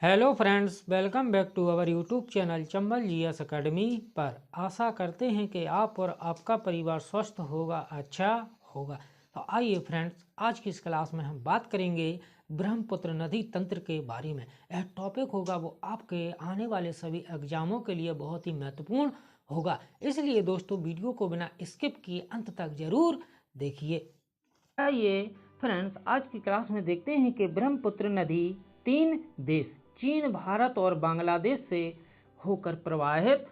Hello friends, welcome back to our YouTube channel Chambal GS academy पर। आशा करते हैं कि आप और आपका परिवार स्वस्थ होगा, अच्छा होगा। तो आइए फ्रेंड्स, आज की इस क्लास में हम बात करेंगे ब्रह्मपुत्र नदी तंत्र के बारे में। यह टॉपिक होगा वो आपके आने वाले सभी एग्जामों के लिए बहुत ही महत्वपूर्ण होगा, इसलिए दोस्तों वीडियो को बिना स्किप किए अंत तक जरूर देखिए। आइए फ्रेंड्स, आज की क्लास में देखते हैं कि ब्रह्मपुत्र नदी 3 देश चीन, भारत और बांग्लादेश से होकर प्रवाहित।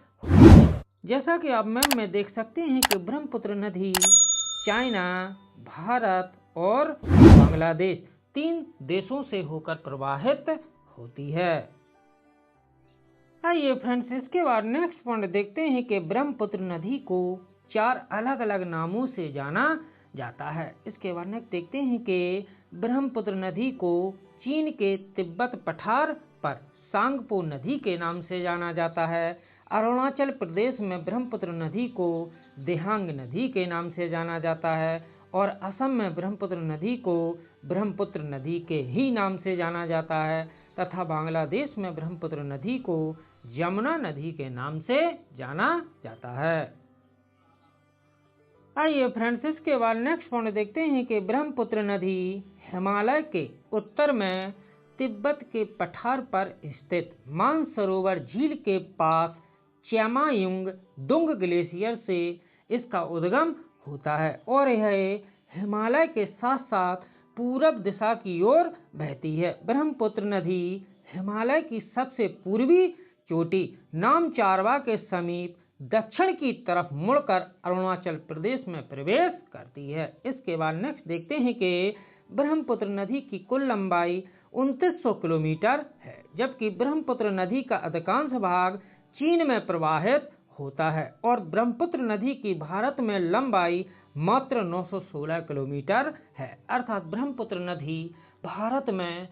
जैसा कि आप मैप में देख सकते हैं कि ब्रह्मपुत्र नदी चाइना, भारत और बांग्लादेश 3 देशों से होकर प्रवाहित होती है। आइए फ्रेंड्स, इसके बाद नेक्स्ट पॉइंट देखते हैं कि ब्रह्मपुत्र नदी को 4 अलग अलग नामों से जाना जाता है। इसके बाद नेक्स्ट देखते हैं कि ब्रह्मपुत्र नदी को चीन के तिब्बत पठार पर सांगपो नदी के नाम से जाना जाता है। अरुणाचल प्रदेश में ब्रह्मपुत्र नदी को देहांग नदी के नाम से जाना जाता है और असम में ब्रह्मपुत्र नदी को ब्रह्मपुत्र नदी के ही नाम से जाना जाता है तथा बांग्लादेश में ब्रह्मपुत्र नदी को यमुना नदी के नाम से जाना जाता है। आइए फ्रेंड्स, इसके बाद नेक्स्ट पॉइंट देखते हैं कि ब्रह्मपुत्र नदी हिमालय के उत्तर में तिब्बत के पठार पर स्थित मानसरोवर झील के पास च्यामायुंग डुंग ग्लेशियर से इसका उद्गम होता है और यह हिमालय के साथ साथ पूरब दिशा की ओर बहती है। ब्रह्मपुत्र नदी हिमालय की सबसे पूर्वी चोटी नामचारवा के समीप दक्षिण की तरफ मुड़कर अरुणाचल प्रदेश में प्रवेश करती है। इसके बाद नेक्स्ट देखते हैं कि ब्रह्मपुत्र नदी की कुल लंबाई 2900 किलोमीटर है, जबकि ब्रह्मपुत्र नदी का अधिकांश भाग चीन में प्रवाहित होता है और ब्रह्मपुत्र नदी की भारत में लंबाई मात्र 916 किलोमीटर है। अर्थात ब्रह्मपुत्र नदी भारत में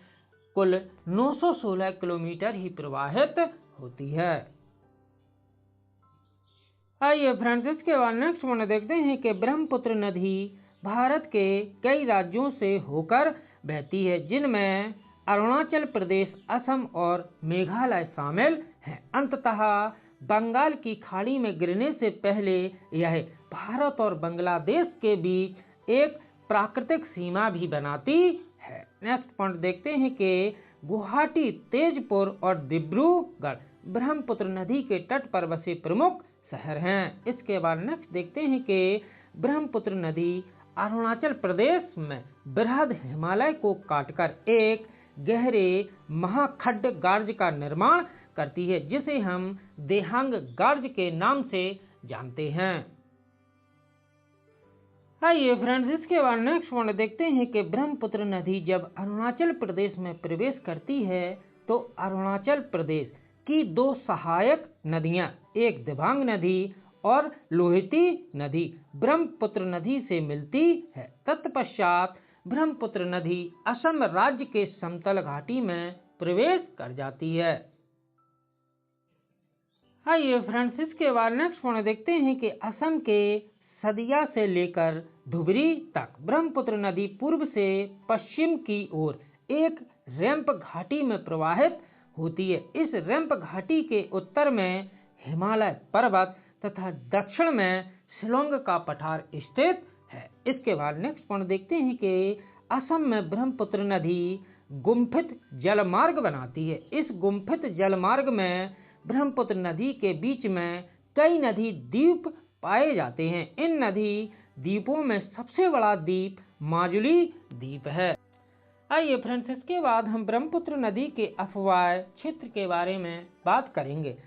कुल 916 किलोमीटर ही प्रवाहित होती है। आइए फ्रेंड्स, इसके बाद नेक्स्ट वन देखते हैं कि ब्रह्मपुत्र नदी भारत के कई राज्यों से होकर बहती है, जिनमें अरुणाचल प्रदेश, असम और मेघालय शामिल हैं। अंततः बंगाल की खाड़ी में गिरने से पहले यह भारत और बांग्लादेश के बीच एक प्राकृतिक सीमा भी बनाती है। नेक्स्ट पॉइंट देखते हैं कि गुवाहाटी, तेजपुर और डिब्रूगढ़ ब्रह्मपुत्र नदी के तट पर बसे प्रमुख शहर हैं। इसके बाद नेक्स्ट देखते हैं कि ब्रह्मपुत्र नदी अरुणाचल प्रदेश में बृहद हिमालय को काटकर एक गहरे महाखड्ड गार्ज का निर्माण करती है, जिसे हम देहांग गार्ज के नाम से जानते हैं। आइए फ्रेंड्स, इसके बाद नेक्स्ट पॉइंट देखते हैं कि ब्रह्मपुत्र नदी जब अरुणाचल प्रदेश में प्रवेश करती है तो अरुणाचल प्रदेश की 2 सहायक नदियां, एक दिबांग नदी और लोहिती नदी, ब्रह्मपुत्र नदी से मिलती है। तत्पश्चात ब्रह्मपुत्र नदी असम राज्य के समतल घाटी में प्रवेश कर जाती है। आइए फ्रेंड्स, इसके बाद नेक्स्ट पॉइंट देखते हैं कि असम के सदिया से लेकर धुबरी तक ब्रह्मपुत्र नदी पूर्व से पश्चिम की ओर एक रैंप घाटी में प्रवाहित होती है। इस रैंप घाटी के उत्तर में हिमालय पर्वत तथा दक्षिण में शिलोंग का पठार स्थित है। इसके बाद नेक्स्ट पॉइंट देखते हैं कि असम में ब्रह्मपुत्र नदी गुम्फित जलमार्ग बनाती है। इस गुम्फित जलमार्ग में ब्रह्मपुत्र नदी के बीच में कई नदी द्वीप पाए जाते हैं। इन नदी द्वीपों में सबसे बड़ा द्वीप माजुली द्वीप है। आइए फ्रेंड्स, इसके बाद हम ब्रह्मपुत्र नदी के अफवाह क्षेत्र के बारे में बात करेंगे।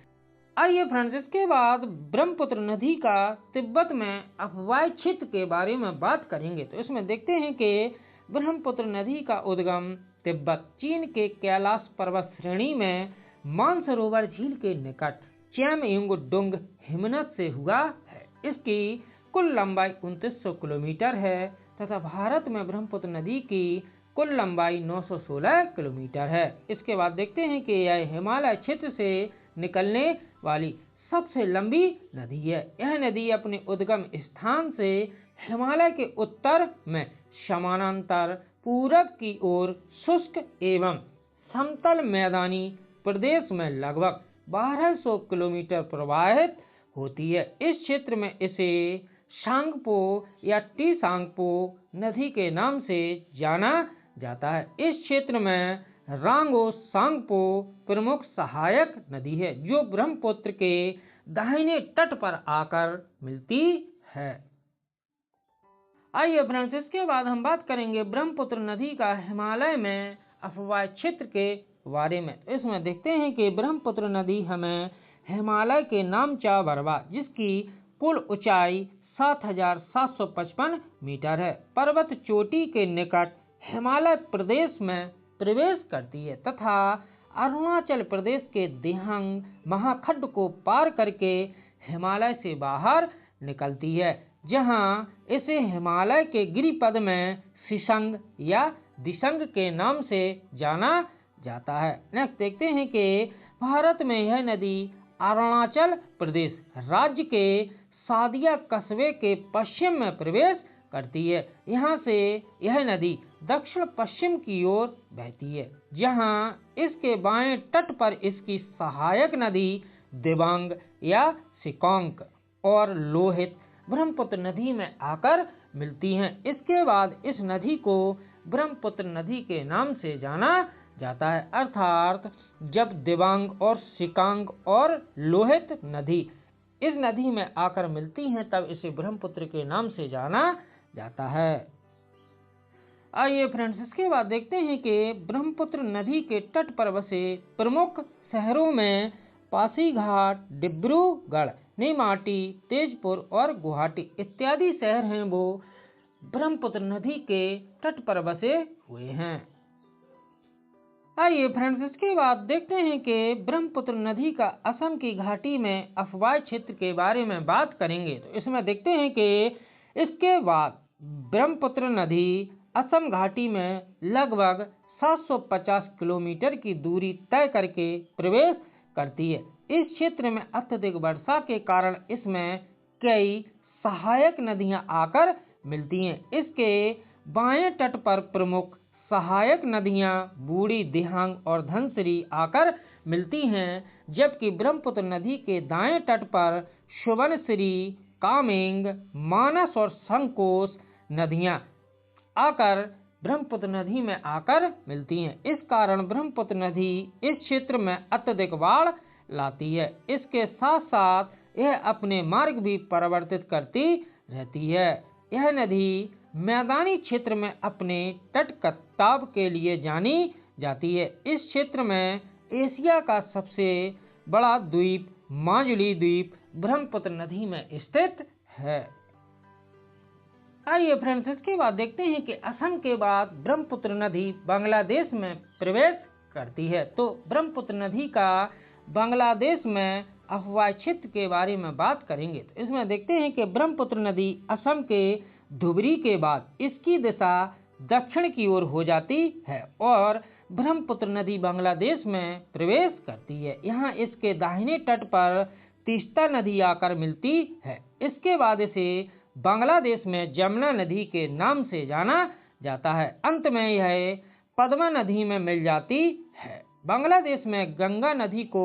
आइए फ्रेंड्स, इसके बाद ब्रह्मपुत्र नदी का तिब्बत में अफवाह क्षेत्र के बारे में बात करेंगे। तो इसमें देखते हैं कि ब्रह्मपुत्र नदी का उद्गम तिब्बत, चीन के कैलाश पर्वत श्रेणी में मानसरोवर झील के निकट च्यामयुंग डुंग हिमनद से हुआ है। इसकी कुल लंबाई 2900 किलोमीटर है तथा भारत में ब्रह्मपुत्र नदी की कुल लंबाई 916 किलोमीटर है। इसके बाद देखते हैं कि यह हिमालय क्षेत्र से निकलने वाली सबसे लंबी नदी है। यह नदी अपने उद्गम स्थान से हिमालय के उत्तर में समानांतर पूरब की ओर शुष्क एवं समतल मैदानी प्रदेश में लगभग 1200 किलोमीटर प्रवाहित होती है। इस क्षेत्र में इसे सांगपो या टी-सांगपो नदी के नाम से जाना जाता है। इस क्षेत्र में रांगो सांगपो प्रमुख सहायक नदी है, जो ब्रह्मपुत्र के दाहिने तट पर आकर मिलती है। आइए फ्रेंड्स, इसके बाद हम बात करेंगे ब्रह्मपुत्र नदी का हिमालय में अफवाह क्षेत्र के बारे में। इसमें देखते हैं कि ब्रह्मपुत्र नदी हमें हिमालय के नामचा बरवा, जिसकी कुल ऊंचाई 7,755 मीटर है, पर्वत चोटी के निकट हिमालय प्रदेश में प्रवेश करती है तथा अरुणाचल प्रदेश के दिहांग महाखंड को पार करके हिमालय से बाहर निकलती है, जहां इसे हिमालय के गिरिपद में सिशंग या दिशंग के नाम से जाना जाता है। नेक्स्ट देखते हैं कि भारत में यह नदी अरुणाचल प्रदेश राज्य के सादिया कस्बे के पश्चिम में प्रवेश करती है। यहाँ से यह नदी दक्षिण पश्चिम की ओर बहती है, जहाँ इसके बाएं तट पर इसकी सहायक नदी दिबांग या सिकोंग और लोहित ब्रह्मपुत्र नदी में आकर मिलती हैं। इसके बाद इस नदी को ब्रह्मपुत्र नदी के नाम से जाना जाता है, अर्थात जब दिबांग और सिकांग और लोहित नदी इस नदी में आकर मिलती हैं, तब इसे ब्रह्मपुत्र के नाम से जाना जाता है। आइए फ्रेंड्स, इसके बाद देखते हैं कि ब्रह्मपुत्र नदी के तट पर बसे प्रमुख शहरों में पासीघाट, डिब्रूगढ़, निमाटी, तेजपुर और गुवाहाटी इत्यादि शहर हैं, वो ब्रह्मपुत्र नदी के तट पर बसे हुए हैं। आइए फ्रेंड्स, इसके बाद देखते हैं कि ब्रह्मपुत्र नदी का असम की घाटी में अफवाह क्षेत्र के बारे में बात करेंगे। तो इसमें देखते हैं कि इसके बाद ब्रह्मपुत्र नदी असम घाटी में लगभग 750 किलोमीटर की दूरी तय करके प्रवेश करती है। इस क्षेत्र में अत्यधिक वर्षा के कारण इसमें कई सहायक नदियां आकर मिलती हैं। इसके बाएं तट पर प्रमुख सहायक नदियां बूढ़ी, दिहांग और धनसिरी आकर मिलती हैं, जबकि ब्रह्मपुत्र नदी के दाएं तट पर सुबनसिरी, कामेंग, मानस और संकोश नदियां आकर ब्रह्मपुत्र नदी में आकर मिलती हैं। इस कारण ब्रह्मपुत्र नदी इस क्षेत्र में अत्यधिक बाढ़ लाती है। इसके साथ साथ यह अपने मार्ग भी परिवर्तित करती रहती है। यह नदी मैदानी क्षेत्र में अपने तट कटाव के लिए जानी जाती है। इस क्षेत्र में एशिया का सबसे बड़ा द्वीप माजुली द्वीप ब्रह्मपुत्र नदी में स्थित है। आइए फ्रेंड्स, इसके बाद देखते हैं कि असम के बाद ब्रह्मपुत्र नदी बांग्लादेश में प्रवेश करती है। तो ब्रह्मपुत्र नदी का बांग्लादेश में अफवाह क्षेत्र के बारे में बात करेंगे। तो इसमें देखते हैं कि ब्रह्मपुत्र नदी असम के धुबरी के बाद इसकी दिशा दक्षिण की ओर हो जाती है और ब्रह्मपुत्र नदी बांग्लादेश में प्रवेश करती है। यहाँ इसके दाहिने तट पर तीस्ता नदी आकर मिलती है। इसके बाद इसे बांग्लादेश में जमुना नदी के नाम से जाना जाता है। अंत में यह पद्मा नदी में मिल जाती है। बांग्लादेश में गंगा नदी को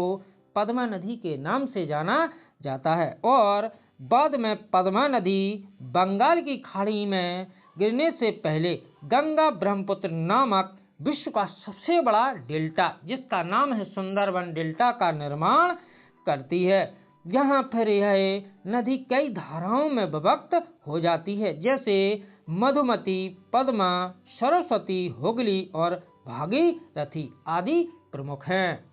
पद्मा नदी के नाम से जाना जाता है और बाद में पद्मा नदी बंगाल की खाड़ी में गिरने से पहले गंगा ब्रह्मपुत्र नामक विश्व का सबसे बड़ा डेल्टा, जिसका नाम है सुंदरबन डेल्टा, का निर्माण करती है। यहाँ फिर यह नदी कई धाराओं में विभक्त हो जाती है, जैसे मधुमती, पद्मा, सरस्वती, हुगली और भागीरथी आदि प्रमुख हैं।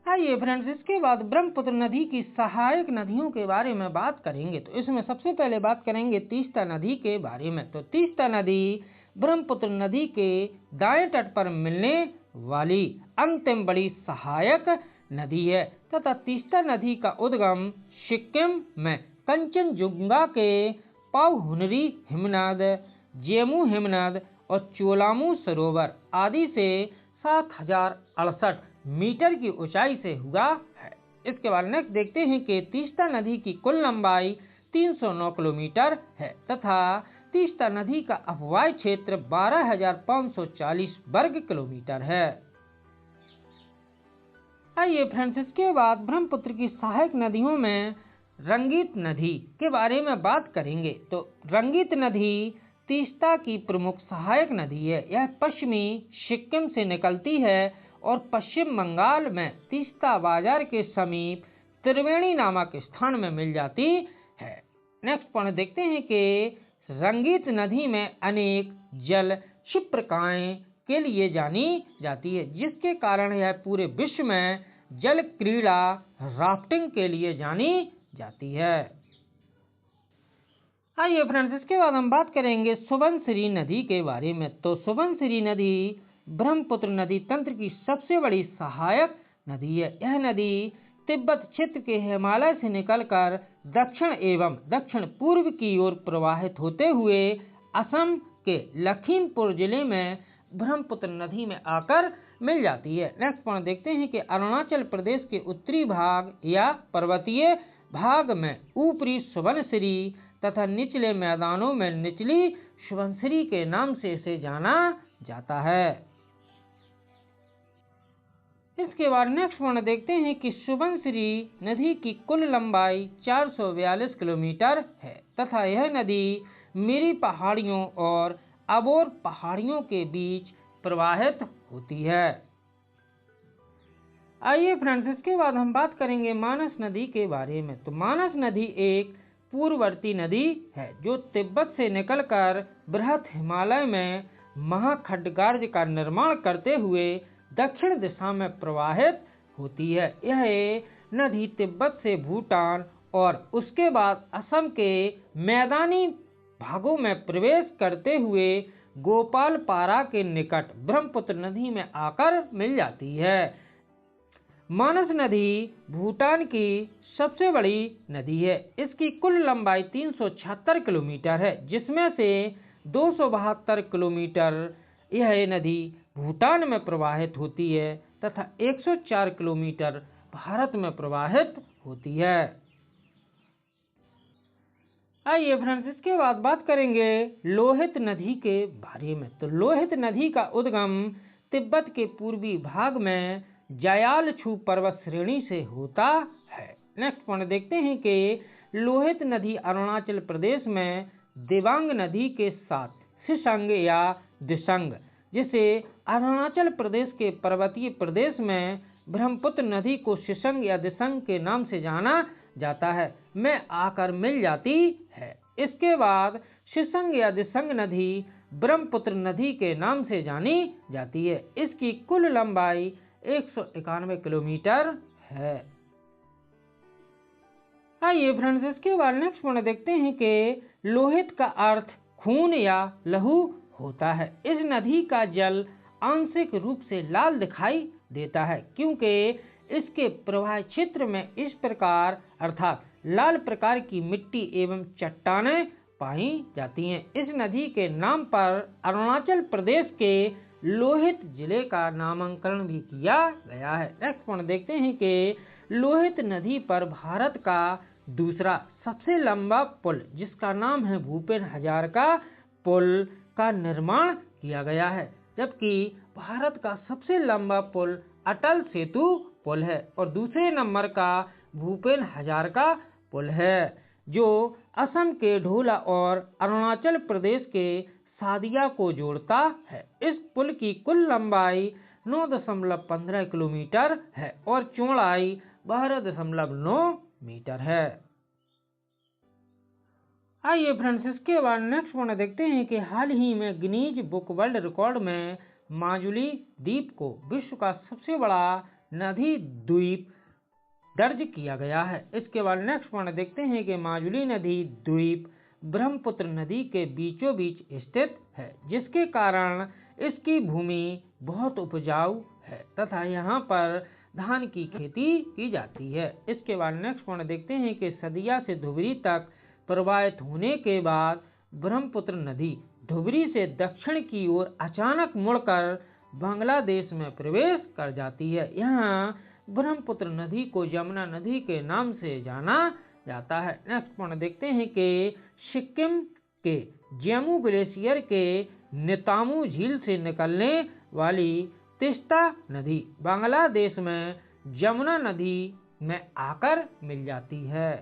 आइए फ्रेंड्स, इसके बाद ब्रह्मपुत्र नदी की सहायक नदियों के बारे में बात करेंगे। तो इसमें सबसे पहले बात करेंगे तीस्ता नदी के बारे में। तो तीस्ता नदी ब्रह्मपुत्र नदी के दाएं तट पर मिलने वाली अंतिम बड़ी सहायक नदी है तथा तीस्ता नदी का उद्गम सिक्किम में कंचनजुंगा के पावहुनरी हिमनद, जेमू हिमनद और चोलामू सरोवर आदि से 7,068 मीटर की ऊंचाई से हुआ है। इसके बाद नेक्स्ट देखते हैं कि तीस्ता नदी की कुल लंबाई 309 किलोमीटर है तथा तीस्ता नदी का अफवाह क्षेत्र 12,540 वर्ग किलोमीटर है। आइए फ्रेंड्स, इसके बाद ब्रह्मपुत्र की सहायक नदियों में रंगीत नदी के बारे में बात करेंगे। तो रंगीत नदी तीस्ता की प्रमुख सहायक नदी है। यह पश्चिमी सिक्किम से निकलती है और पश्चिम बंगाल में तीस्ता बाजार के समीप त्रिवेणी नामक स्थान में मिल जाती है। नेक्स्ट पॉइंट देखते हैं कि रंगीत नदी में अनेक जल क्षिप्रकाएं के लिए जानी जाती है, जिसके कारण यह पूरे विश्व में जल क्रीड़ा राफ्टिंग के लिए जानी जाती है। आइए फ्रेंड्स, इसके बाद हम बात करेंगे सुबनसिरी नदी के बारे में। तो सुबनसिरी नदी ब्रह्मपुत्र नदी तंत्र की सबसे बड़ी सहायक नदी है। यह नदी तिब्बत क्षेत्र के हिमालय से निकलकर दक्षिण एवं दक्षिण पूर्व की ओर प्रवाहित होते हुए असम के लखीमपुर जिले में ब्रह्मपुत्र नदी में आकर मिल जाती है। नेक्स्ट पॉइंट देखते हैं कि अरुणाचल प्रदेश के उत्तरी भाग या पर्वतीय भाग में ऊपरी सुबनसिरी तथा निचले मैदानों में निचली सुबनसिरी के नाम से इसे जाना जाता है। इसके बाद नेक्स्ट पॉइंट देखते हैं कि सुबनसिरी नदी की कुल लंबाई 442 किलोमीटर है तथा यह नदी मिरी पहाड़ियों और अबोर पहाड़ियों के बीच प्रवाहित होती है। आइए फ्रेंड्स, इसके बाद हम बात करेंगे मानस नदी के बारे में। तो मानस नदी एक पूर्ववर्ती नदी है जो तिब्बत से निकलकर बृहत हिमालय में महाखड्डगार्ज का निर्माण करते हुए दक्षिण दिशा में प्रवाहित होती है। यह नदी तिब्बत से भूटान और उसके बाद असम के मैदानी भागों में प्रवेश करते हुए गोपालपारा के निकट ब्रह्मपुत्र नदी में आकर मिल जाती है। मानस नदी भूटान की सबसे बड़ी नदी है। इसकी कुल लंबाई 376 किलोमीटर है, जिसमें से 272 किलोमीटर यह नदी भूटान में प्रवाहित होती है तथा 104 किलोमीटर भारत में प्रवाहित होती है। आइए फ्रेंड्स, इसके बाद बात करेंगे लोहित नदी के बारे में। तो लोहित नदी का उद्गम तिब्बत के पूर्वी भाग में जायालछू पर्वत श्रेणी से होता है। नेक्स्ट पॉइंट देखते हैं कि लोहित नदी अरुणाचल प्रदेश में दिबांग नदी के साथ सिसंग या दिसंग, जिसे अरुणाचल प्रदेश के पर्वतीय प्रदेश में ब्रह्मपुत्र नदी को सिसंग या दिसंग के नाम से जाना जाता है, में आकर मिल जाती है। इसके बाद सिसंग या दिसंग नदी ब्रह्मपुत्र नदी के नाम से जानी जाती है। इसकी कुल लंबाई 191 किलोमीटर है। आइए फ्रेंड्स, इसके बाद नेक्स्ट पॉइंट देखते हैं कि लोहित का अर्थ खून या लहू होता है। इस नदी का जल आंशिक रूप से लाल दिखाई देता है क्योंकि इसके प्रवाह क्षेत्र में इस प्रकार अर्थात लाल प्रकार की मिट्टी एवं चट्टानें पाई जाती हैं। इस नदी के नाम पर अरुणाचल प्रदेश के लोहित जिले का नामकरण भी किया गया है। नेक्स्ट पॉइंट देखते हैं कि लोहित नदी पर भारत का दूसरा सबसे लंबा पुल, जिसका नाम है भूपेन हजारिका पुल, का निर्माण किया गया है, जबकि भारत का सबसे लंबा पुल अटल सेतु पुल है और दूसरे नंबर का भूपेन हजारिका पुल है, जो असम के ढोला और अरुणाचल प्रदेश के सादिया को जोड़ता है। इस पुल की कुल लंबाई 9.15 किलोमीटर है और चौड़ाई 12.9 मीटर है। आइए फ्रेंड्स, इसके बाद नेक्स्ट पॉइंट देखते हैं कि हाल ही में गिनीज बुक वर्ल्ड रिकॉर्ड में माजुली द्वीप को विश्व का सबसे बड़ा नदी द्वीप दर्ज किया गया है। इसके बाद नेक्स्ट पॉइंट देखते हैं कि माजुली नदी द्वीप ब्रह्मपुत्र नदी के बीचों बीच स्थित है, जिसके कारण इसकी भूमि बहुत उपजाऊ है तथा यहाँ पर धान की खेती की जाती है। इसके बाद नेक्स्ट पॉइंट देखते हैं कि सदिया से धुबरी तक प्रवाहित होने के बाद ब्रह्मपुत्र नदी धुबरी से दक्षिण की ओर अचानक मुड़कर बांग्लादेश में प्रवेश कर जाती है। यहाँ ब्रह्मपुत्र नदी को यमुना नदी के नाम से जाना जाता है। नेक्स्ट पॉइंट देखते हैं कि सिक्किम के जेमू ग्लेशियर के नितामू झील से निकलने वाली तीस्ता नदी बांग्लादेश में जमुना नदी में आकर मिल जाती है।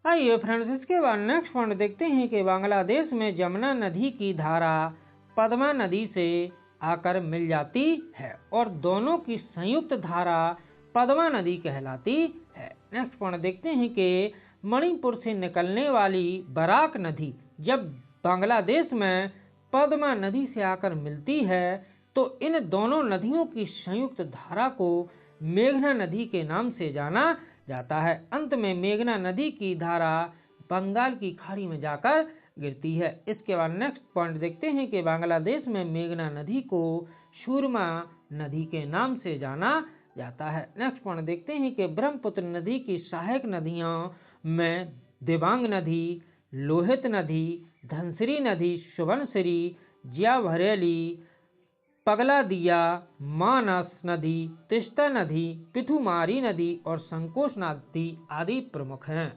आइए फ्रेंड्स, इसके बाद नेक्स्ट पॉइंट देखते हैं कि बांग्लादेश में जमुना नदी की धारा पद्मा नदी से आकर मिल जाती है और दोनों की संयुक्त धारा पद्मा नदी कहलाती है। नेक्स्ट पॉइंट देखते हैं कि मणिपुर से निकलने वाली बराक नदी जब बांग्लादेश में पद्मा नदी से आकर मिलती है तो इन दोनों नदियों की संयुक्त धारा को मेघना नदी के नाम से जाना जाता है। अंत में मेघना नदी की धारा बंगाल की खाड़ी में जाकर गिरती है। इसके बाद नेक्स्ट पॉइंट देखते हैं कि बांग्लादेश में मेघना नदी को सुरमा नदी के नाम से जाना जाता है। नेक्स्ट पॉइंट देखते हैं कि ब्रह्मपुत्र नदी की सहायक नदियों में दिबांग नदी, लोहित नदी, धनसिरी नदी, सुबनसिरी, जियाभरेली, पगलादिया, मानस नदी, तिस्ता नदी, पिथुमारी नदी और संकोच नदी आदि प्रमुख हैं।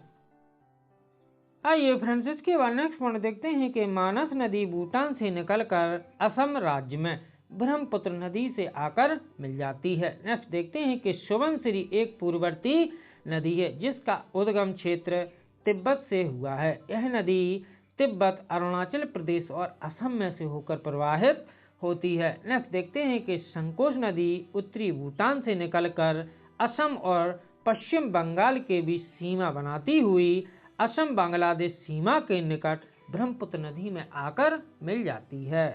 आइए फ्रेंड्स, इसके बाद नेक्स्ट पॉइंट देखते हैं कि मानस नदी भूटान से निकलकर असम राज्य में ब्रह्मपुत्र नदी से आकर मिल जाती है। नेक्स्ट देखते हैं कि सुबनसिरी एक पूर्ववर्ती नदी है जिसका उद्गम क्षेत्र तिब्बत से हुआ है। यह नदी तिब्बत, अरुणाचल प्रदेश और असम में से होकर प्रवाहित होती है। नेक्स्ट देखते हैं कि संकोच नदी उत्तरी भूटान से निकलकर असम और पश्चिम बंगाल के बीच सीमा बनाती हुई असम बांग्लादेश सीमा के निकट ब्रह्मपुत्र नदी में आकर मिल जाती है।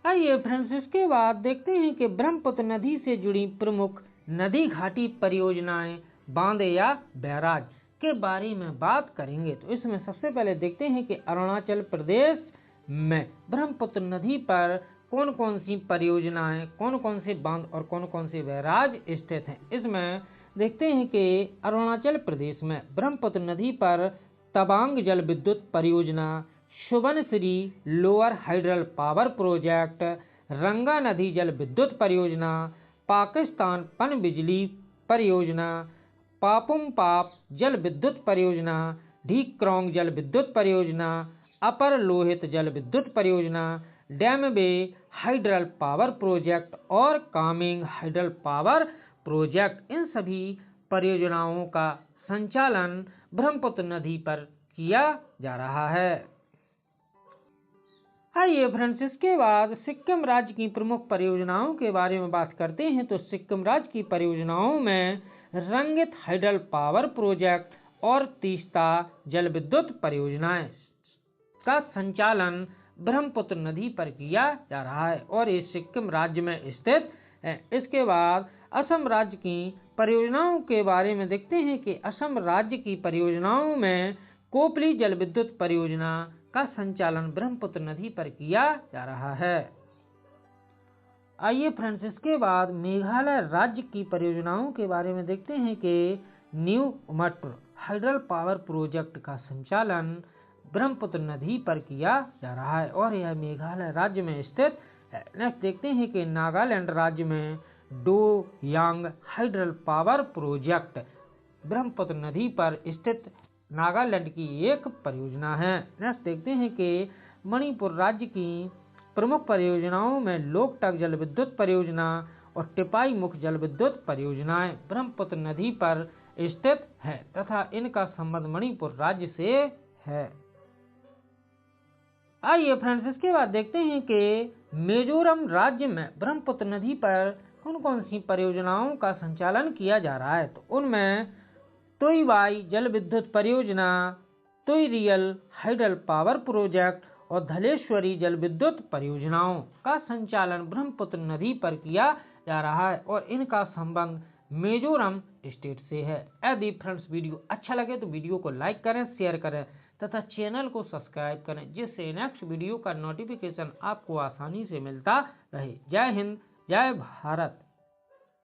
आइए फ्रेंड्स, इसके बाद देखते हैं कि ब्रह्मपुत्र नदी से जुड़ी प्रमुख नदी घाटी परियोजनाएं, बांधे या बैराज के बारे में बात करेंगे। तो इसमें सबसे पहले देखते हैं कि अरुणाचल प्रदेश में ब्रह्मपुत्र नदी पर कौन कौन सी परियोजनाएं, कौन कौन से बांध और कौन कौन से बैराज स्थित हैं। इसमें देखते हैं कि अरुणाचल प्रदेश में ब्रह्मपुत्र नदी पर तवांग जल विद्युत परियोजना, Subansiri lower hydel power project, रंगा नदी जल विद्युत परियोजना, पाकिस्तान पन बिजली परियोजना, पापुम पाप जल विद्युत परियोजना, ढीक्रोंग जल विद्युत परियोजना, अपर लोहित जल विद्युत परियोजना, डैम बे हाइडल पावर प्रोजेक्ट और कामेंग हाइडल पावर प्रोजेक्ट। इन सभी परियोजनाओं का संचालन ब्रह्मपुत्र नदी पर किया जा रहा है। आइए फ्रेंड्स, इसके बाद सिक्किम राज्य की प्रमुख परियोजनाओं के बारे में बात करते हैं। तो सिक्किम राज्य की परियोजनाओं में रंगित हाइडल पावर प्रोजेक्ट और तीस्ता जल विद्युत परियोजनाएं का संचालन ब्रह्मपुत्र नदी पर किया जा रहा है और ये सिक्किम राज्य में स्थित है। इसके बाद असम राज्य की परियोजनाओं के बारे में देखते हैं कि असम राज्य की परियोजनाओं में कोपली जल विद्युत परियोजना का संचालन ब्रह्मपुत्र नदी पर किया जा रहा है। आइए फ्रेंड्स, इसके बाद मेघालय राज्य की परियोजनाओं के बारे में देखते हैं कि न्यू उमटपुर हाइडल पावर प्रोजेक्ट का संचालन ब्रह्मपुत्र नदी पर किया जा रहा है और यह मेघालय राज्य में स्थित है। नेक्स्ट देखते हैं कि नागालैंड राज्य में डो यांग हाइडल पावर प्रोजेक्ट ब्रह्मपुत्र नदी पर स्थित नागालैंड की एक परियोजना है। नेक्स्ट देखते हैं कि मणिपुर राज्य की प्रमुख परियोजनाओं में लोकटक जल विद्युत परियोजना और टिपाई मुख जल विद्युत परियोजनाएं ब्रह्मपुत्र नदी पर स्थित है तथा इनका संबंध मणिपुर राज्य से है। आइए फ्रेंड्स, इसके बाद देखते हैं कि मिजोरम राज्य में ब्रह्मपुत्र नदी पर कौन कौन सी परियोजनाओं का संचालन किया जा रहा है। तो उनमें तोईवाई जल विद्युत परियोजना, तोईरियल हाइडल पावर प्रोजेक्ट और धलेश्वरी जल विद्युत परियोजनाओं का संचालन ब्रह्मपुत्र नदी पर किया जा रहा है और इनका संबंध मिजोरम स्टेट से है। यदि फ्रेंड्स वीडियो अच्छा लगे तो वीडियो को लाइक करें, शेयर करें तथा चैनल को सब्सक्राइब करें जिससे नेक्स्ट वीडियो का नोटिफिकेशन आपको आसानी से मिलता रहे। जय हिंद, जय भारत।